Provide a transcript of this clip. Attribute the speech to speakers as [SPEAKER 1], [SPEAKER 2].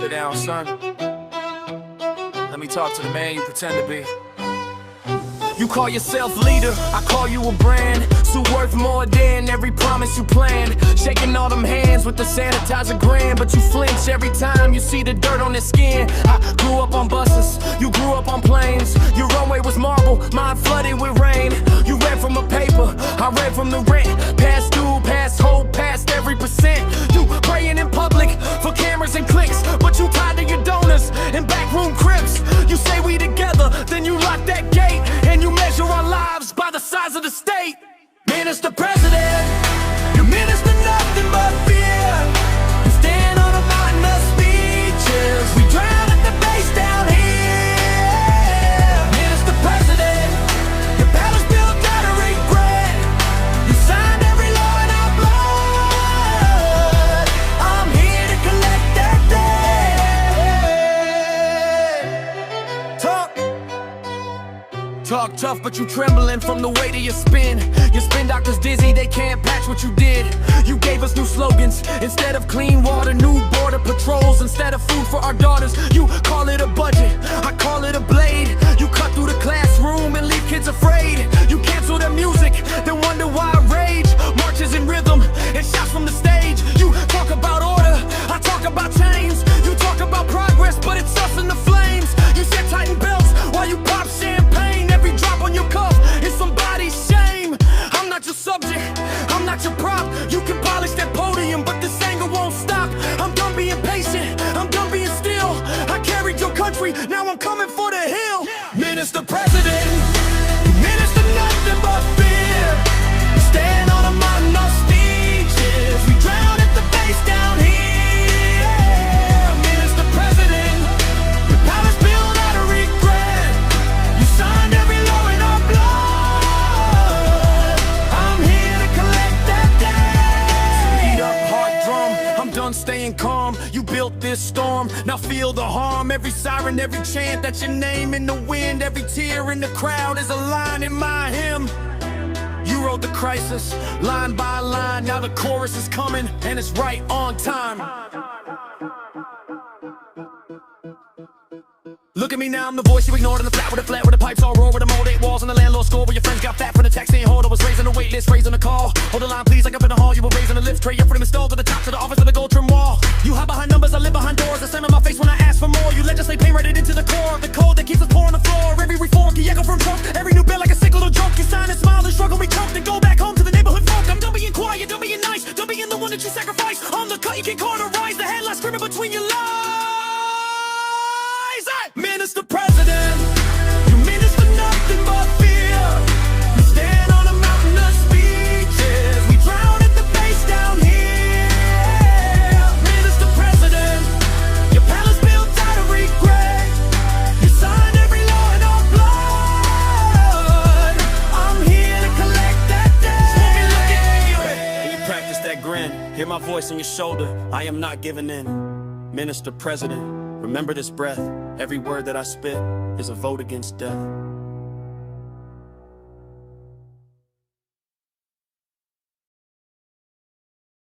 [SPEAKER 1] Sit down, son. Let me talk to the man you pretend to be. You call yourself leader, I call you a brand. So worth more than every promise you planned. Shaking all them hands with the sanitizer grand, but you flinch every time you see the dirt on their skin. I grew up on buses, you grew up on planes. Your runway was marble, mine flooded with rain. You read from a paper, I read from the rent. Past due, past hope, past every percent. You praying in public for cameras and clicks, but you tied to your donors and backroom crips. You say we together, then you lock that gate, and you measure our lives by the size of the state. Minister President, you minister nothing but fear. You stand on a mountain of speeches, we drown at the base down here. Minister President, your palace built out of regret. You signed every law in our blood. I'm here to collect that debt. Talk tough, but you trembling from the weight of your spin. Your spin doctors dizzy, they can't patch what you did. You gave us new slogans instead of clean water, new border patrols instead of food for our daughters. You call it a budget, I call it a blade. You cut through the classroom and leave kids afraid. You cancel their music, then wonder why I rage. Marches in rhythm and shots from the stage. You talk about order, I talk about change. You talk about progress, but it's us in the flames. You said tighten belts while you pop champagne. Every drop on your cuff is somebody's shame. I'm not your subject, I'm not your prop. You can polish that podium, but this anger won't stop. I'm done being patient, I'm done being still. I carried your country, now I'm coming for the hill. Minister President, you minister nothing but fear. You stand on a mountain of speeches, we drown at the base down here. Minister President, your palace built out of regret. You signed every law in our blood. I'm here to collect that debt. Beat up, heart drum, I'm done staying calm. You built this storm, now feel the harm. Every siren, every chant, that's your name in the wind. Every tear in the crowd is a line in my hymn. You wrote the crisis, line by line. Now the chorus is coming, and it's right on time. Look at me now, I'm the voice you ignored in the flat with the pipes all roar with the mold 8 walls and the landlord score where your friends got fat from the tax saying hold. I was raising the wait list, raising the call. Hold the line please, like up in the hall. You were raising the lift tray, your freedom installed to the top to the office with a gold trim wall. You hide behind numbers, I live behind doors. The same in my face when I ask for more. You legislate pain right into the core of the code that keeps us poor on the floor. Every reform can echo from Trump. Every new bill like a sick little joke. You sign and smile and struggle, we choke. Then go back home to the neighborhood folk. I'm done being quiet, done being nice, done being the one that you sacrifice. On the cut you can cauterize the headlines screaming between your lies. Minister President, you minister nothing but fear. You stand on a mountain of speeches, we drown at the base down here. Minister President, your palace built out of regret. You signed every law in our blood. I'm here to collect that debt. Let me look at you and you practice that grin. Hear my voice on your shoulder, I am not giving in. Minister President, remember this breath. Every word that I spit is a vote against death.